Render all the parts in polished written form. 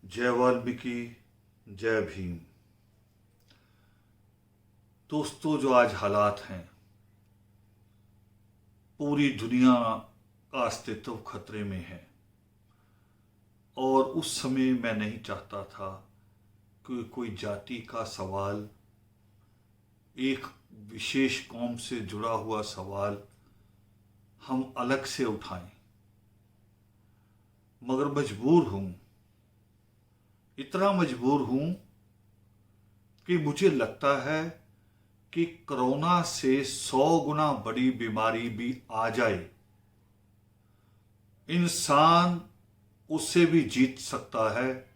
जय वाल्मीकि, जय भीम। दोस्तों, जो आज हालात हैं, पूरी दुनिया का अस्तित्व खतरे में है। और उस समय मैं नहीं चाहता था कि कोई जाति का सवाल, एक विशेष कौम से जुड़ा हुआ सवाल हम अलग से उठाएं। मगर मजबूर हूं, इतना मजबूर हूं कि मुझे लगता है कि कोरोना से 100 गुना बड़ी बीमारी भी आ जाए, इंसान उससे भी जीत सकता है,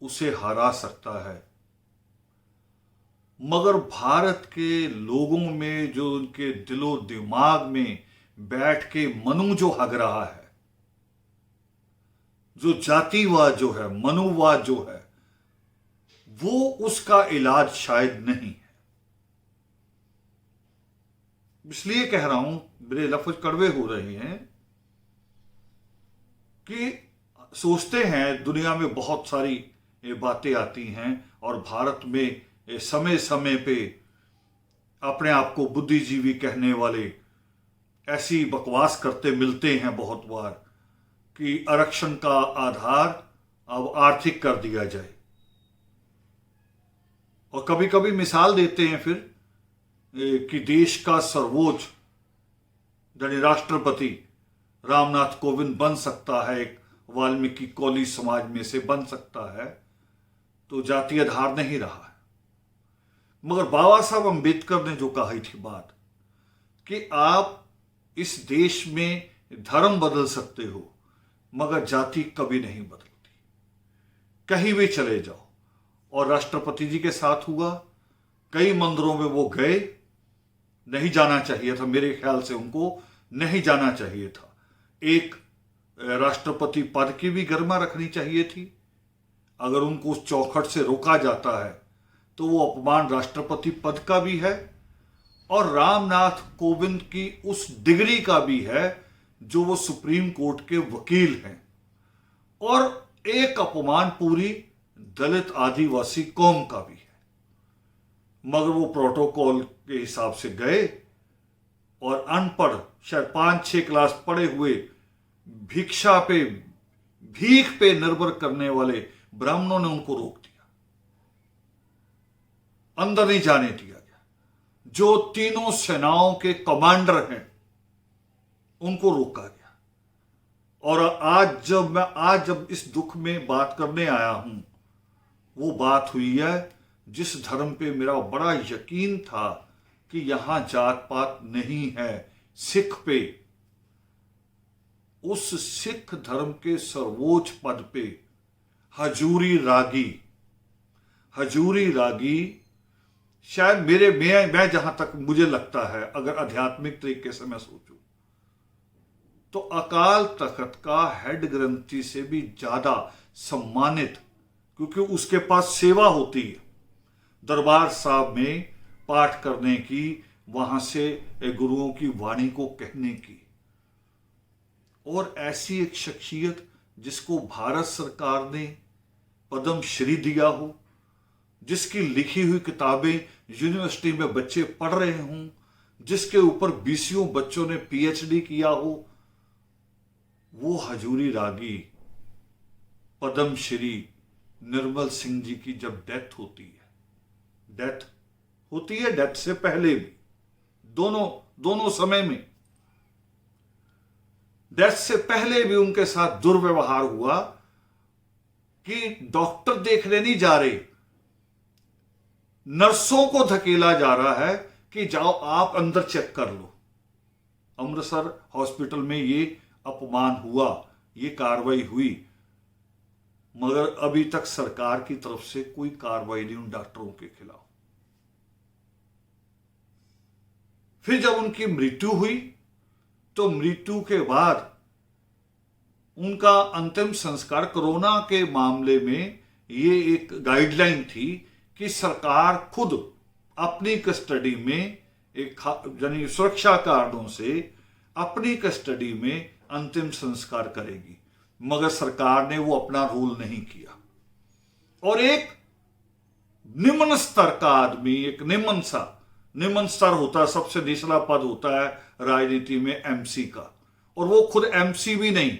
उसे हरा सकता है। मगर भारत के लोगों में, जो उनके दिलो दिमाग में बैठ के मनु जो हग रहा है, जो जातिवाद जो है, मनुवाद जो है, वो उसका इलाज शायद नहीं है। इसलिए कह रहा हूं, मेरे लफ्ज कड़वे हो रहे हैं कि सोचते हैं दुनिया में बहुत सारी बातें आती हैं और भारत में समय समय पे अपने आप को बुद्धिजीवी कहने वाले ऐसी बकवास करते मिलते हैं बहुत बार कि आरक्षण का आधार अब आर्थिक कर दिया जाए। और कभी कभी मिसाल देते हैं फिर कि देश का सर्वोच्च यानी राष्ट्रपति रामनाथ कोविंद बन सकता है, एक वाल्मीकि कोली समाज में से बन सकता है, तो जातीय आधार नहीं रहा है। मगर बाबा साहब अम्बेडकर ने जो कही थी बात कि आप इस देश में धर्म बदल सकते हो मगर जाति कभी नहीं बदलती, कहीं भी चले जाओ। और राष्ट्रपति जी के साथ हुआ, कई मंदिरों में वो गए, नहीं जाना चाहिए था, मेरे ख्याल से उनको नहीं जाना चाहिए था। एक राष्ट्रपति पद की भी गरिमा रखनी चाहिए थी। अगर उनको उस चौखट से रोका जाता है तो वो अपमान राष्ट्रपति पद का भी है और रामनाथ कोविंद की उस डिग्री का भी है जो वो सुप्रीम कोर्ट के वकील हैं, और एक अपमान पूरी दलित आदिवासी कौम का भी है। मगर वो प्रोटोकॉल के हिसाब से गए और अनपढ़, शायद 5-6 क्लास पढ़े हुए, भिक्षा पे, भीख पे निर्भर करने वाले ब्राह्मणों ने उनको रोक दिया, अंदर नहीं जाने दिया गया। जो तीनों सेनाओं के कमांडर हैं उनको रोका गया। और आज जब इस दुख में बात करने आया हूं, वो बात हुई है जिस धर्म पे मेरा बड़ा यकीन था कि यहां जात पात नहीं है, सिख पे। उस सिख धर्म के सर्वोच्च पद पे हजूरी रागी शायद मैं जहां तक मुझे लगता है, अगर आध्यात्मिक तरीके से मैं सोचूं तो अकाल तख्त का हेड ग्रंथी से भी ज्यादा सम्मानित, क्योंकि उसके पास सेवा होती है दरबार साहब में पाठ करने की, वहां से गुरुओं की वाणी को कहने की। और ऐसी एक शख्सियत जिसको भारत सरकार ने पद्म श्री दिया हो, जिसकी लिखी हुई किताबें यूनिवर्सिटी में बच्चे पढ़ रहे हों, जिसके ऊपर 20 बच्चों ने पीएचडी किया हो, वो हजूरी रागी पद्म श्री निर्मल सिंह जी की जब डेथ होती है, डेथ से पहले भी, दोनों समय में, डेथ से पहले भी उनके साथ दुर्व्यवहार हुआ कि डॉक्टर देखने नहीं जा रहे, नर्सों को धकेला जा रहा है कि जाओ आप अंदर चेक कर लो। अमृतसर हॉस्पिटल में ये अपमान हुआ, ये कार्रवाई हुई, मगर अभी तक सरकार की तरफ से कोई कार्रवाई नहीं उन डॉक्टरों के खिलाफ। फिर जब उनकी मृत्यु हुई तो मृत्यु के बाद उनका अंतिम संस्कार, कोरोना के मामले में ये एक गाइडलाइन थी कि सरकार खुद अपनी कस्टडी में, यानी सुरक्षा कारणों से अपनी कस्टडी में अंतिम संस्कार करेगी। मगर सरकार ने वो अपना रोल नहीं किया। और एक निम्न स्तर का आदमी, एक निम्न स्तर होता है, सबसे निचला पद होता है राजनीति में एमसी का, और वो खुद एमसी भी नहीं,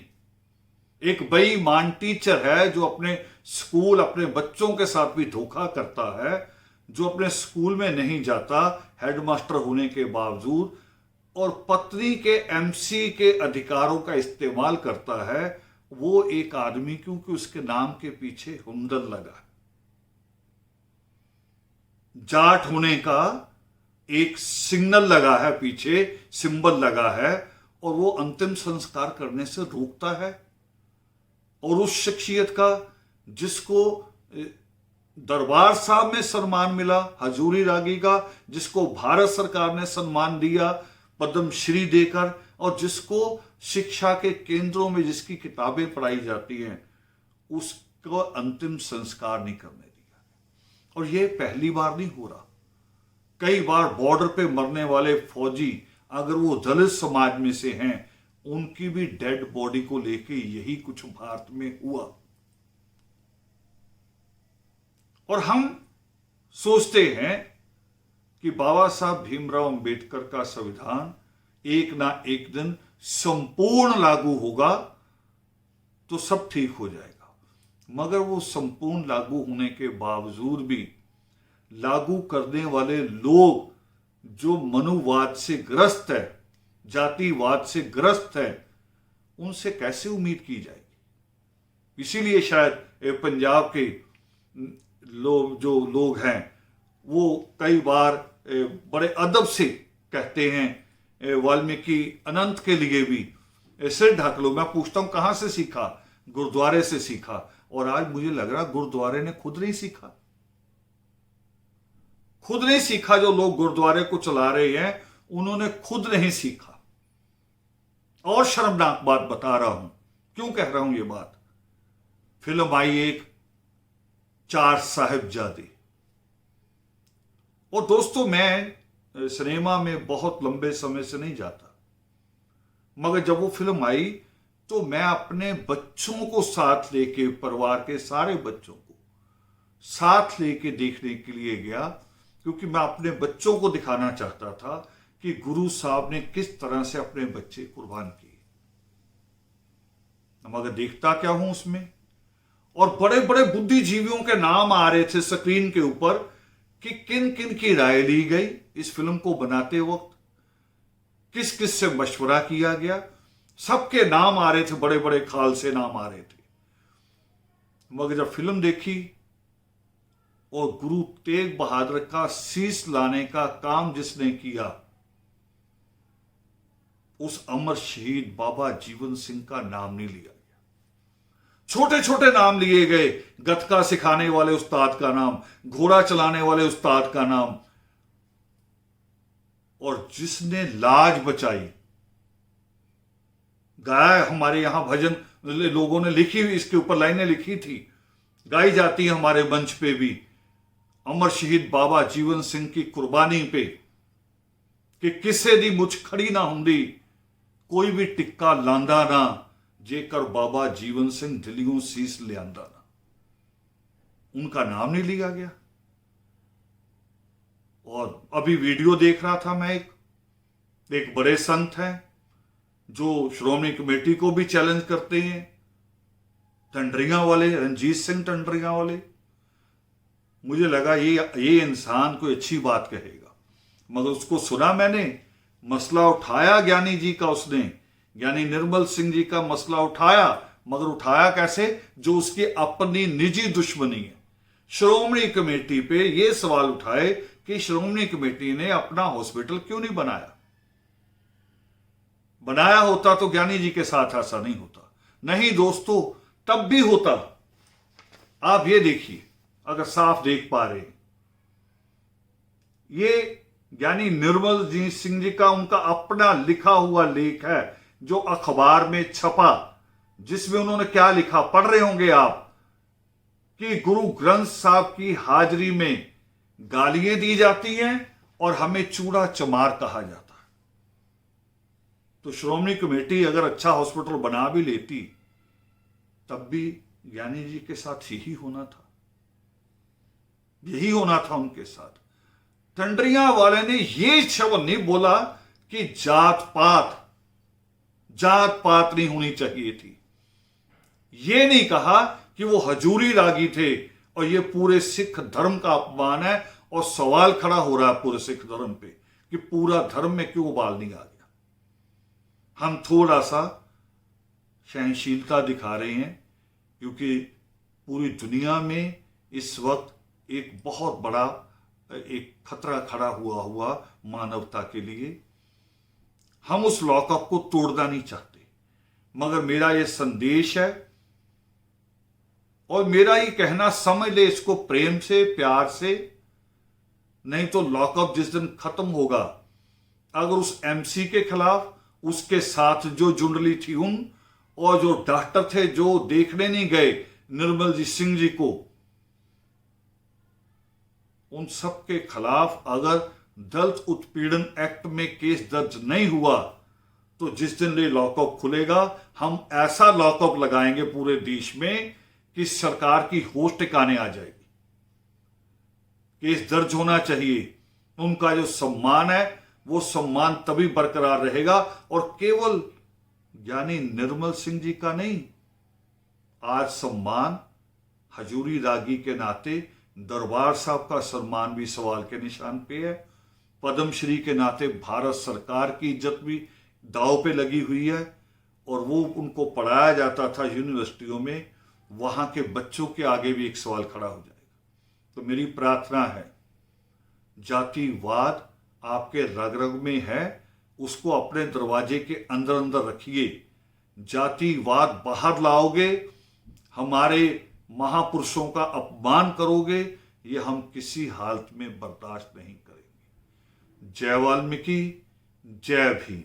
एक बेईमान टीचर है जो अपने स्कूल, अपने बच्चों के साथ भी धोखा करता है, जो अपने स्कूल में नहीं जाता हेडमास्टर होने के बावजूद, और पत्नी के एमसी के अधिकारों का इस्तेमाल करता है। वो एक आदमी, क्योंकि उसके नाम के पीछे हुंडल लगा, जाट होने का एक सिग्नल लगा है, पीछे सिंबल लगा है, और वो अंतिम संस्कार करने से रोकता है। और उस शख्सियत का जिसको दरबार साहब में सम्मान मिला, हजूरी रागी का, जिसको भारत सरकार ने सम्मान दिया पद्मश्री देकर, और जिसको शिक्षा के केंद्रों में जिसकी किताबें पढ़ाई जाती हैं, उसको अंतिम संस्कार नहीं करने दिया। और ये पहली बार नहीं हो रहा, कई बार बॉर्डर पे मरने वाले फौजी अगर वो दलित समाज में से हैं, उनकी भी डेड बॉडी को लेके यही कुछ भारत में हुआ। और हम सोचते हैं कि बाबा साहब भीमराव अंबेडकर का संविधान एक ना एक दिन संपूर्ण लागू होगा तो सब ठीक हो जाएगा, मगर वो संपूर्ण लागू होने के बावजूद भी लागू करने वाले लोग जो मनुवाद से ग्रस्त है, जातिवाद से ग्रस्त है, उनसे कैसे उम्मीद की जाएगी। इसीलिए शायद पंजाब के लोग हैं वो कई बार बड़े अदब से कहते हैं वाल्मीकि अनंत के लिए भी सिर ढक लो। मैं पूछता हूं कहां से सीखा? गुरुद्वारे से सीखा। और आज मुझे लग रहा गुरुद्वारे ने खुद नहीं सीखा, जो लोग गुरुद्वारे को चला रहे हैं उन्होंने खुद नहीं सीखा। और शर्मनाक बात बता रहा हूं, क्यों कह रहा हूं ये बात। फिल्म आई एक चार साहिबजादे, और दोस्तों मैं सिनेमा में बहुत लंबे समय से नहीं जाता, मगर जब वो फिल्म आई तो मैं अपने बच्चों को साथ लेके, परिवार के सारे बच्चों को साथ लेके देखने के लिए गया, क्योंकि मैं अपने बच्चों को दिखाना चाहता था कि गुरु साहब ने किस तरह से अपने बच्चे कुर्बान किए। मगर देखता क्या हूं उसमें, और बड़े बड़े बुद्धिजीवियों के नाम आ रहे थे स्क्रीन के ऊपर कि किन किन की राय ली गई इस फिल्म को बनाते वक्त, किस किस से मशवरा किया गया, सबके नाम आ रहे थे, बड़े बड़े खालसे नाम आ रहे थे। मगर जब फिल्म देखी और गुरु तेग बहादुर का शीश लाने का काम जिसने किया, उस अमर शहीद बाबा जीवन सिंह का नाम नहीं लिया गया। छोटे छोटे नाम लिए गए, गतका सिखाने वाले उस्ताद का नाम, घोड़ा चलाने वाले उस्ताद का नाम, और जिसने लाज बचाई, गाया हमारे यहां भजन लोगों ने लिखी हुई, इसके ऊपर लाइनें लिखी थी, गाई जाती है हमारे मंच पे भी, अमर शहीद बाबा जीवन सिंह की कुर्बानी पे कि किसे दी मुझ खड़ी ना हुंदी, कोई भी टिक्का लांदा ना, जेकर बाबा जीवन सिंह दिलियों शीस ले आंदा ना। उनका नाम नहीं लिया गया। और अभी वीडियो देख रहा था मैं, एक बड़े संत हैं जो श्रोमणी कमेटी को भी चैलेंज करते हैं, टंडरिया वाले, रंजीत सिंह टंडरिया वाले। मुझे लगा ये इंसान कोई अच्छी बात कहेगा, मगर उसको सुना मैंने, मसला उठाया ज्ञानी जी का, उसने ज्ञानी निर्मल सिंह जी का मसला उठाया, मगर उठाया कैसे? जो उसकी अपनी निजी दुश्मनी है। श्रोमणी कमेटी पे ये सवाल उठाए कि श्रोमणी कमेटी ने अपना हॉस्पिटल क्यों नहीं बनाया। बनाया होता तो ज्ञानी जी के साथ ऐसा नहीं होता। नहीं दोस्तों, तब भी होता। आप ये देखिए, अगर साफ देख पा रहे, ये ज्ञानी निर्मल जी सिंह जी का उनका अपना लिखा हुआ लेख है जो अखबार में छपा, जिसमें उन्होंने क्या लिखा पढ़ रहे होंगे आप, कि गुरु ग्रंथ साहब की हाजिरी में गालियां दी जाती हैं और हमें चूड़ा चमार कहा जाता है। तो श्रोमणी कमेटी अगर अच्छा हॉस्पिटल बना भी लेती, तब भी ज्ञानी जी के साथ यही होना था। यही होना था उनके साथ। टंडरिया वाले ने ये शब्द नहीं बोला कि जात पात नहीं होनी चाहिए थी। ये नहीं कहा कि वो हजूरी रागी थे और ये पूरे सिख धर्म का अपमान है, और सवाल खड़ा हो रहा है पूरे सिख धर्म पे कि पूरा धर्म में क्यों उबाल नहीं आ गया। हम थोड़ा सा सहनशीलता दिखा रहे हैं क्योंकि पूरी दुनिया में इस वक्त एक बहुत बड़ा एक खतरा खड़ा हुआ मानवता के लिए। हम उस लॉकअप को तोड़ना नहीं चाहते, मगर मेरा यह संदेश है और मेरा ये कहना, समझ ले इसको प्रेम से, प्यार से, नहीं तो लॉकअप जिस दिन खत्म होगा, अगर उस एमसी के खिलाफ, उसके साथ जो जुंडली थी उन, और जो डॉक्टर थे जो देखने नहीं गए निर्मल जी सिंह जी को, उन सब के खिलाफ अगर दलित उत्पीड़न एक्ट में केस दर्ज नहीं हुआ तो जिस दिन ये लॉकअप खुलेगा, हम ऐसा लॉकअप लगाएंगे पूरे देश में कि सरकार की होश ठिकाने आ जाएगी। केस दर्ज होना चाहिए। उनका जो सम्मान है वो सम्मान तभी बरकरार रहेगा, और केवल ज्ञानी निर्मल सिंह जी का नहीं, आज सम्मान हजूरी रागी के नाते दरबार साहब का सम्मान भी सवाल के निशान पे है। पद्मश्री के नाते भारत सरकार की इज्जत भी दांव पे लगी हुई है, और वो उनको पढ़ाया जाता था यूनिवर्सिटियों में, वहां के बच्चों के आगे भी एक सवाल खड़ा हो जाएगा। तो मेरी प्रार्थना है, जातिवाद आपके रग रग में है, उसको अपने दरवाजे के अंदर अंदर रखिए। जातिवाद बाहर लाओगे, हमारे महापुरुषों का अपमान करोगे, ये हम किसी हालत में बर्दाश्त नहीं करेंगे। जय वाल्मीकि, जय भीम।